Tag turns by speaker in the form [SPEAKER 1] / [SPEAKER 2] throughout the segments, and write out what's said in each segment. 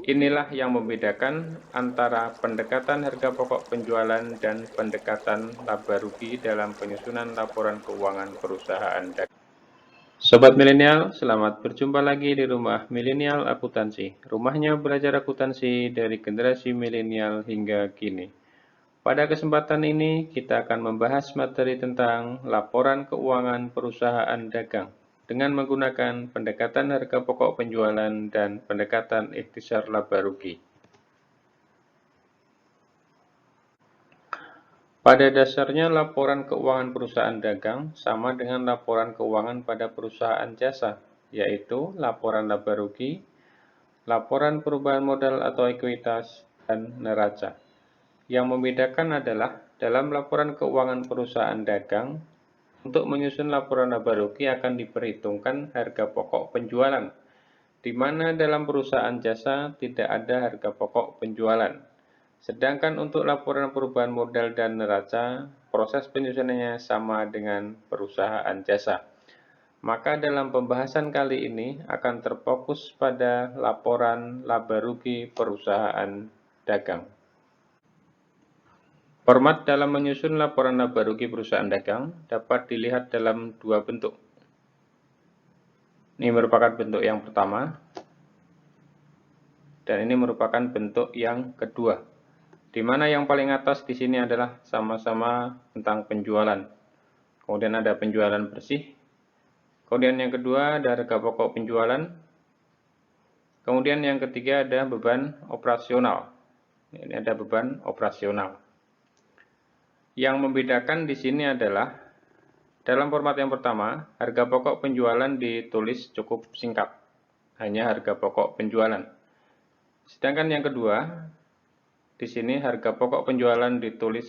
[SPEAKER 1] Inilah yang membedakan antara pendekatan harga pokok penjualan dan pendekatan laba rugi dalam penyusunan laporan keuangan perusahaan dagang. Sobat milenial, selamat berjumpa lagi di Rumah Milenial Akuntansi. Rumahnya belajar akuntansi dari generasi milenial hingga kini. Pada kesempatan ini, kita akan membahas materi tentang laporan keuangan perusahaan dagang dengan menggunakan pendekatan harga pokok penjualan dan pendekatan ikhtisar laba rugi. Pada dasarnya, laporan keuangan perusahaan dagang sama dengan laporan keuangan pada perusahaan jasa, yaitu laporan laba rugi, laporan perubahan modal atau ekuitas, dan neraca. Yang membedakan adalah dalam laporan keuangan perusahaan dagang, untuk menyusun laporan laba rugi akan diperhitungkan harga pokok penjualan, di mana dalam perusahaan jasa tidak ada harga pokok penjualan. Sedangkan untuk laporan perubahan modal dan neraca, proses penyusunannya sama dengan perusahaan jasa. Maka dalam pembahasan kali ini akan terfokus pada laporan laba rugi perusahaan dagang. Format dalam menyusun laporan laba rugi perusahaan dagang dapat dilihat dalam dua bentuk. Ini merupakan bentuk yang pertama, dan ini merupakan bentuk yang kedua. Di mana yang paling atas di sini adalah sama-sama tentang penjualan. Kemudian ada penjualan bersih. Kemudian yang kedua ada harga pokok penjualan. Kemudian yang ketiga ada beban operasional. Ini ada beban operasional. Yang membedakan di sini adalah dalam format yang pertama, harga pokok penjualan ditulis cukup singkat, hanya harga pokok penjualan. Sedangkan yang kedua, di sini harga pokok penjualan ditulis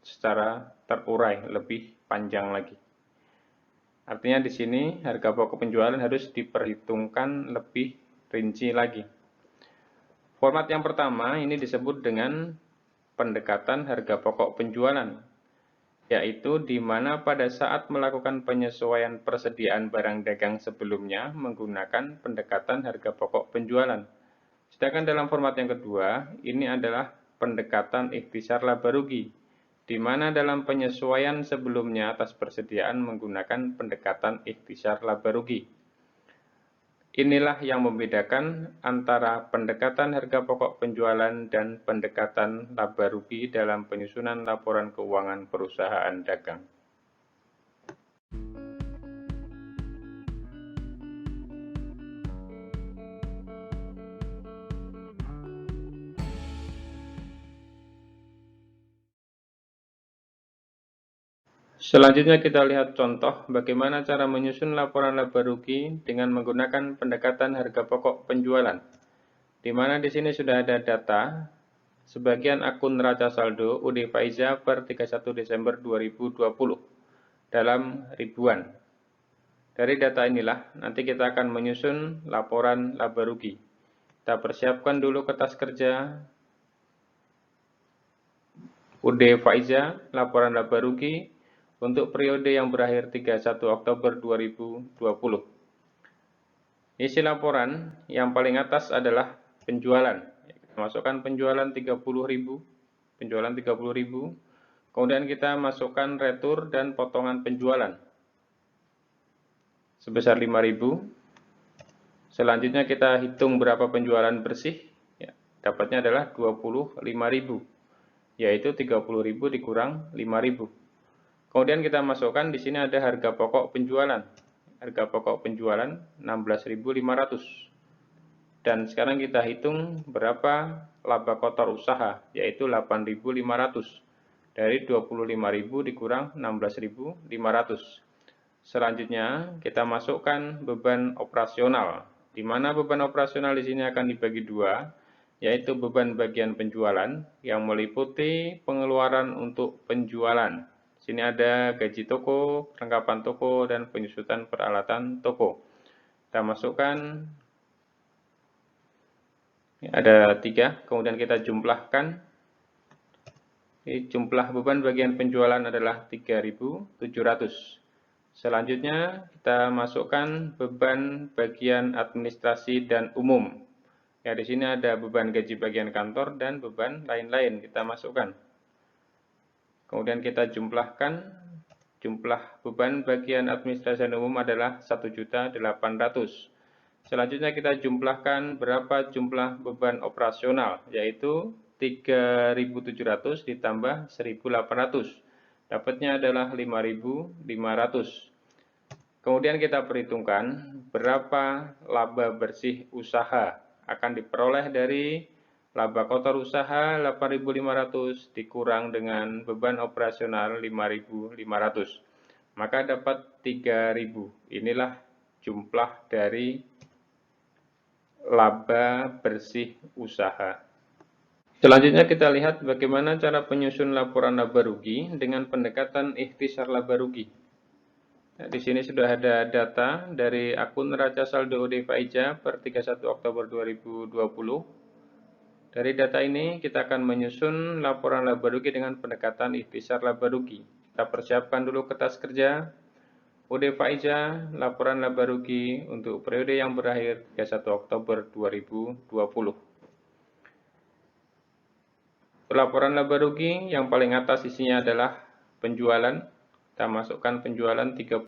[SPEAKER 1] secara terurai, lebih panjang lagi. Artinya di sini harga pokok penjualan harus diperhitungkan lebih rinci lagi. Format yang pertama ini disebut dengan pendekatan harga pokok penjualan, yaitu di mana pada saat melakukan penyesuaian persediaan barang dagang sebelumnya menggunakan pendekatan harga pokok penjualan. Sedangkan dalam format yang kedua, ini adalah pendekatan ikhtisar laba rugi, di mana dalam penyesuaian sebelumnya atas persediaan menggunakan pendekatan ikhtisar laba rugi. Inilah yang membedakan antara pendekatan harga pokok penjualan dan pendekatan laba rugi dalam penyusunan laporan keuangan perusahaan dagang. Selanjutnya kita lihat contoh bagaimana cara menyusun laporan laba rugi dengan menggunakan pendekatan harga pokok penjualan. Di mana di sini sudah ada data sebagian akun neraca saldo UD Faiza per 31 Desember 2020 dalam ribuan. Dari data inilah nanti kita akan menyusun laporan laba rugi. Kita persiapkan dulu kertas kerja UD Faiza laporan laba rugi untuk periode yang berakhir 31 Oktober 2020. Isi laporan yang paling atas adalah penjualan. Kita masukkan penjualan 30.000, penjualan 30.000. Kemudian kita masukkan retur dan potongan penjualan sebesar 5.000. Selanjutnya kita hitung berapa penjualan bersih. Ya, dapatnya adalah 25.000, yaitu 30.000 dikurang 5.000. Kemudian kita masukkan di sini ada harga pokok penjualan. Harga pokok penjualan 16.500. Dan sekarang kita hitung berapa laba kotor usaha, yaitu 8.500. Dari 25.000 dikurang 16.500. Selanjutnya kita masukkan beban operasional, di mana beban operasional di sini akan dibagi dua, yaitu beban bagian penjualan yang meliputi pengeluaran untuk penjualan. Sini ada gaji toko, perlengkapan toko, dan penyusutan peralatan toko. Kita masukkan, ada 3, kemudian kita jumlahkan. Jumlah beban bagian penjualan adalah 3.700. Selanjutnya kita masukkan beban bagian administrasi dan umum. Ya, di sini ada beban gaji bagian kantor dan beban lain-lain kita masukkan. Kemudian kita jumlahkan, jumlah beban bagian administrasi dan umum adalah 1.800.000. Selanjutnya kita jumlahkan berapa jumlah beban operasional, yaitu 3.700 ditambah 1.800. Dapatnya adalah 5.500. Kemudian kita perhitungkan berapa laba bersih usaha akan diperoleh dari laba kotor usaha 8.500 dikurang dengan beban operasional 5.500. Maka dapat 3.000. Inilah jumlah dari laba bersih usaha. Selanjutnya kita lihat bagaimana cara penyusun laporan laba rugi dengan pendekatan ikhtisar laba rugi. Nah, di sini sudah ada data dari akun neraca saldo OD Faija per 31 Oktober 2020. Dari data ini kita akan menyusun laporan laba rugi dengan pendekatan ikhtisar laba rugi. Kita persiapkan dulu kertas kerja OD Faija laporan laba rugi untuk periode yang berakhir 31 Oktober 2020. Laporan laba rugi yang paling atas isinya adalah penjualan. Kita masukkan penjualan 30.000.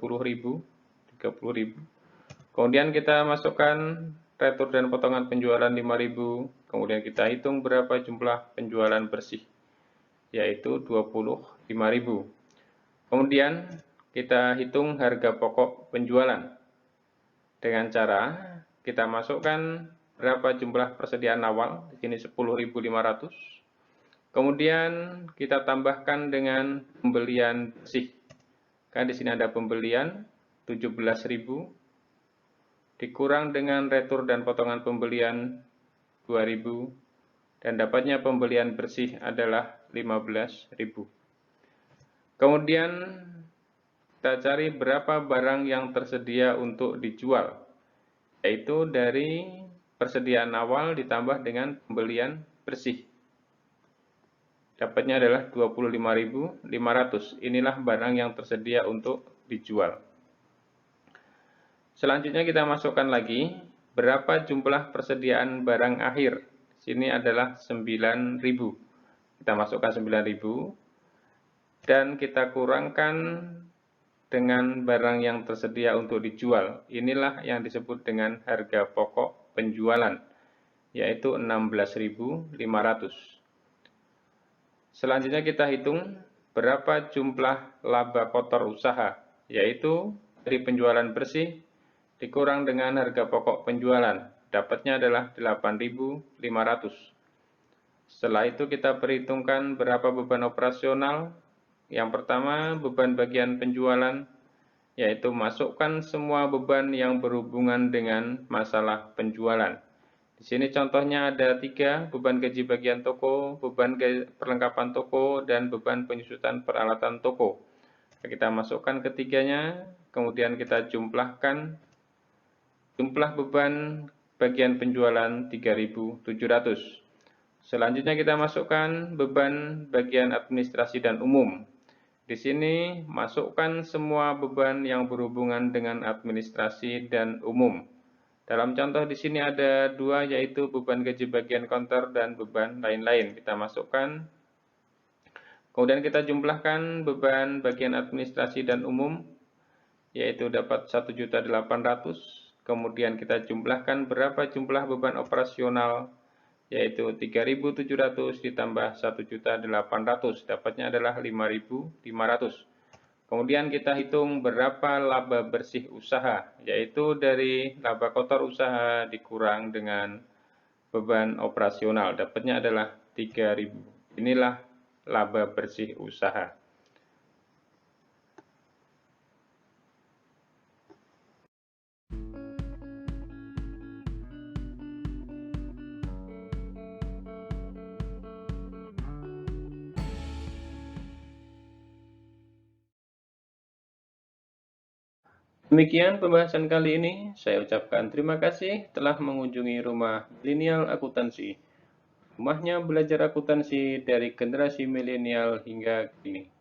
[SPEAKER 1] Kemudian kita masukkan retur dan potongan penjualan 5.000. Kemudian kita hitung berapa jumlah penjualan bersih, yaitu 25.000. Kemudian kita hitung harga pokok penjualan dengan cara kita masukkan berapa jumlah persediaan awal, di sini 10.500. Kemudian kita tambahkan dengan pembelian bersih. Kan di sini ada pembelian 17.000 dikurang dengan retur dan potongan pembelian 2.000 dan dapatnya pembelian bersih adalah 15.000. Kemudian kita cari berapa barang yang tersedia untuk dijual, yaitu dari persediaan awal ditambah dengan pembelian bersih. Dapatnya adalah 25.500. Inilah barang yang tersedia untuk dijual. Selanjutnya kita masukkan lagi berapa jumlah persediaan barang akhir. Sini adalah 9.000. Kita masukkan 9.000 dan kita kurangkan dengan barang yang tersedia untuk dijual. Inilah yang disebut dengan harga pokok penjualan, yaitu 16.500. Selanjutnya kita hitung berapa jumlah laba kotor usaha, yaitu dari penjualan bersih dikurang dengan harga pokok penjualan. Dapatnya adalah 8.500. Setelah itu kita perhitungkan berapa beban operasional. Yang pertama, beban bagian penjualan, yaitu masukkan semua beban yang berhubungan dengan masalah penjualan. Di sini contohnya ada 3, beban gaji bagian toko, beban perlengkapan toko, dan beban penyusutan peralatan toko. Kita masukkan ketiganya, kemudian kita jumlahkan jumlah beban bagian penjualan 3.700. Selanjutnya kita masukkan beban bagian administrasi dan umum. Di sini masukkan semua beban yang berhubungan dengan administrasi dan umum. Dalam contoh di sini ada 2, yaitu beban gaji bagian konter dan beban lain-lain. Kita masukkan. Kemudian kita jumlahkan beban bagian administrasi dan umum, yaitu dapat 1.800. Kemudian kita jumlahkan berapa jumlah beban operasional, yaitu 3.700 ditambah 1.800. Dapatnya adalah 5.500. Kemudian kita hitung berapa laba bersih usaha, yaitu dari laba kotor usaha dikurang dengan beban operasional. Dapatnya adalah 3.000. Inilah laba bersih usaha. Demikian pembahasan kali ini. Saya ucapkan terima kasih telah mengunjungi rumah Milenial Akuntansi. Rumahnya belajar akuntansi dari generasi milenial hingga kini.